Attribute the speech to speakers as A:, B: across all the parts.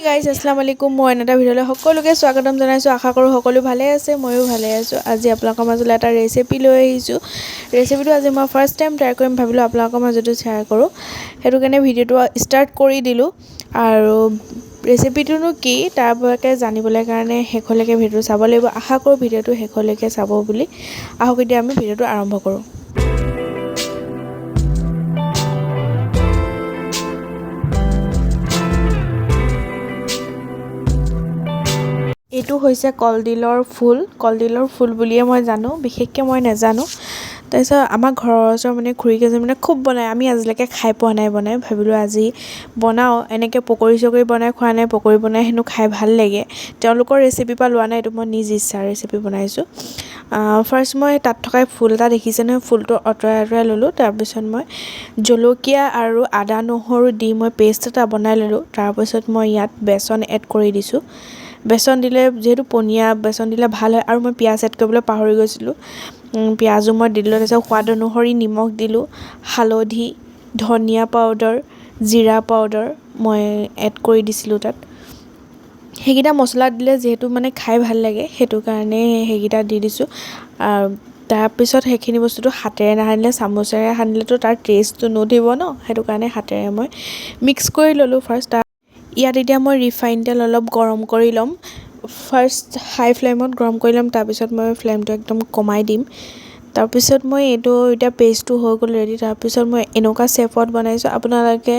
A: guys আসসালামু আলাইকুম মই এটা ভিডিঅ'লৈ সকলোকে স্বাগতম জনাইছোঁ আশা কৰোঁ সকলো ভালে আছে ময়ো ভালে আছোঁ আজি আপোনালোকৰ মাজলৈ এটা ৰেচিপি লৈ আহিছোঁ ৰেচিপিটো আজি মই ফাৰ্ষ্ট টাইম ট্ৰাই কৰিম ভাবিলোঁ আপোনালোকৰ মাজতো শ্বেয়াৰ কৰোঁ সেইটো কাৰণে ভিডিঅ'টো ষ্টাৰ্ট কৰি দিলোঁ আৰু ৰেচিপিটোনো কি তাৰ পৰাকে জানিবলৈ কাৰণে শেষলৈকে ভিডিঅ'টো চাব লাগিব আশা কৰোঁ ভিডিঅ'টো শেষলৈকে চাব বুলি আহক এতিয়া আমি ভিডিঅ'টো আৰম্ভ কৰোঁ এইটো হৈছে কলডিলৰ ফুল বুলিয়ে মই জানো বিশেষকৈ মই নাজানো তাৰপিছত আমাৰ ঘৰৰ ওচৰৰ মানে খুৰীকেইজনী মানে খুব বনায় আমি আজিলৈকে খাই পোৱা নাই বনাই ভাবিলোঁ আজি বনাওঁ এনেকৈ পকৰি চকৰি বনাই খোৱা নাই পকৰি বনাই হেনো খাই ভাল লাগে তেওঁলোকৰ ৰেচিপিৰ পৰা লোৱা নাই এইটো মই নিজ ইচ্ছাৰ ৰেচিপি বনাইছোঁ ফাৰ্ষ্ট মই তাত থকা ফুল এটা দেখিছে নহয় ফুলটো আঁতৰাই ল'লোঁ তাৰপিছত মই জলকীয়া আৰু আদা নহৰু দি মই পেষ্ট এটা বনাই ল'লোঁ তাৰপিছত মই ইয়াত বেচন এড কৰি দিছোঁ বেচন দিলে যেহেতু পনীয়া বেচন দিলে ভাল হয় আৰু মই পিঁয়াজ এড কৰিবলৈ পাহৰি গৈছিলোঁ পিঁয়াজো মই দিলোঁ তাৰপিছত সোৱাদ অনুসৰি নিমখ দিলোঁ হালধি ধনিয়া পাউডাৰ জিৰা পাউডাৰ মই এড কৰি দিছিলোঁ তাত সেইকেইটা মছলা দিলে যিহেতু মানে খাই ভাল লাগে সেইটো কাৰণে সেইকেইটা দি দিছোঁ তাৰপিছত সেইখিনি বস্তুটো হাতেৰে নাসানিলে চামুচেৰে সানিলেতো তাৰ টেষ্টটো নুঠিব ন সেইটো কাৰণে হাতেৰে মই মিক্স কৰি ল'লোঁ ফাৰ্ষ্ট ইয়াত এতিয়া মই ৰিফাইন তেল অলপ গৰম কৰি ল'ম ফাৰ্ষ্ট হাই ফ্লেমত গৰম কৰি ল'ম তাৰপিছত মই ফ্লেমটো একদম কমাই দিম তাৰপিছত মই এইটো এতিয়া পেষ্টটো হৈ গ'ল ৰেডি তাৰপিছত মই এনেকুৱা শ্বেপত বনাইছোঁ আপোনালোকে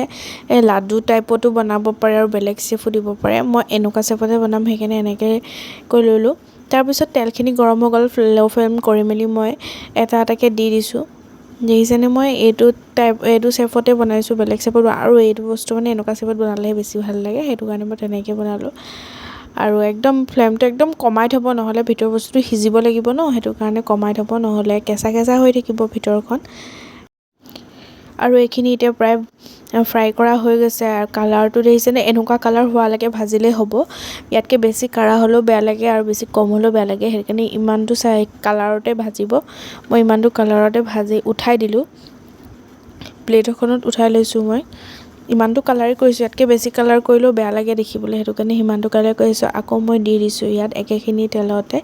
A: লাডু টাইপতো বনাব পাৰে আৰু বেলেগ শ্বেপো দিব পাৰে মই এনেকুৱা শ্বেপতে বনাম সেইকাৰণে এনেকৈ কৰি ল'লোঁ তাৰপিছত তেলখিনি গৰম হৈ গ'ল ল' ফ্লেম কৰি মেলি মই এটা এটাকৈ দি দিছোঁ দেখিছেনে মই এইটো শ্বেপতে বনাইছোঁ বেলেগ শ্বেপত আৰু এইটো বস্তু মানে এনেকুৱা শ্বেপত বনালেহে বেছি ভাল লাগে সেইটো কাৰণে মই তেনেকৈ বনালোঁ আৰু একদম ফ্লেমটো একদম কমাই থ'ব নহ'লে ভিতৰ বস্তুটো সিজিব লাগিব ন সেইটো কাৰণে কমাই থ'ব নহ'লে কেঁচা কেঁচা হৈ থাকিব ভিতৰখন আৰু এইখিনি এতিয়া প্ৰায় ফ্ৰাই কৰা হৈ গৈছে আৰু কালাৰটো দেখিছেনে এনেকুৱা কালাৰ হোৱালৈকে ভাজিলেই হ'ব ইয়াতকৈ বেছি কাঢ়া হ'লেও বেয়া লাগে আৰু বেছি কম হ'লেও বেয়া লাগে সেইকাৰণে ইমানটো চাই কালাৰতে ভাজিব মই ইমানটো কালাৰতে ভাজি উঠাই দিলোঁ প্লেট এখনত উঠাই লৈছোঁ মই ইমানটো কালাৰেই কৰিছোঁ ইয়াতকৈ বেছি কালাৰ কৰিলেও বেয়া লাগে দেখিবলৈ সেইটো কাৰণে সিমানটো কালাৰ কৰিছোঁ আকৌ মই দি দিছোঁ ইয়াত একেখিনি তেলতে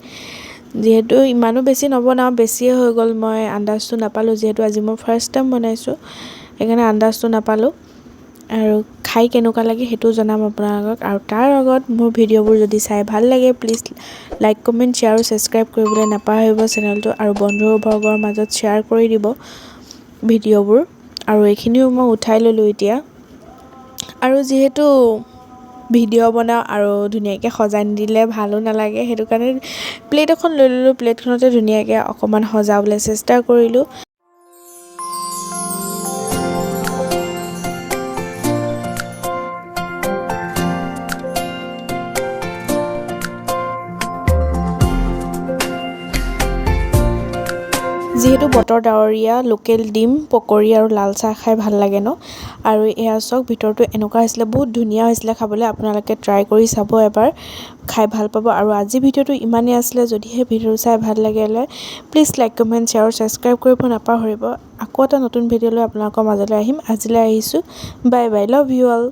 A: যিহেতু ইমানো বেছি নবনাওঁ বেছিয়ে হৈ গ'ল মই আন্দাজটো নাপালোঁ যিহেতু আজি মই ফাৰ্ষ্ট টাইম বনাইছোঁ সেইকাৰণে আন্দাজটো নাপালোঁ আৰু খাই কেনেকুৱা লাগে সেইটো জনাম আপোনালোকক আৰু তাৰ আগত মোৰ ভিডিঅ'বোৰ যদি চাই ভাল লাগে প্লিজ লাইক কমেণ্ট শ্বেয়াৰ আৰু ছাবস্ক্ৰাইব কৰিবলৈ নাপাহৰিব চেনেলটো আৰু বন্ধুবৰ্গৰ মাজত শ্বেয়াৰ কৰি দিব ভিডিঅ'বোৰ আৰু এইখিনিও মই উঠাই ল'লোঁ এতিয়া আৰু যিহেতু ভিডিঅ' বনাওঁ আৰু ধুনীয়াকৈ সজাই নিদিলে ভালো নালাগে সেইটো কাৰণে প্লেট এখন লৈ ল'লোঁ প্লেটখনতে ধুনীয়াকৈ অকণমান সজাবলৈ চেষ্টা কৰিলোঁ যিহেতু বতৰ ডাৱৰীয়া লোকেল ডিম পকৰি আৰু লাল চাহ খাই ভাল লাগে ন আৰু এয়া চাওক ভিতৰটো এনেকুৱা হৈছিলে বহুত ধুনীয়া হৈছিলে খাবলৈ আপোনালোকে ট্ৰাই কৰি চাব এবাৰ খাই ভাল পাব আৰু আজি ভিডিঅ'টো ইমানেই আছিলে যদিহে ভিডিঅ'টো চাই ভাল লাগিলে প্লিজ লাইক কমেণ্ট শ্বেয়াৰ আৰু ছাবস্ক্ৰাইব কৰিব নাপাহৰিব আকৌ এটা নতুন ভিডিঅ' লৈ আপোনালোকৰ মাজলৈ আহিম আজিলৈ আহিছোঁ bye bye love you all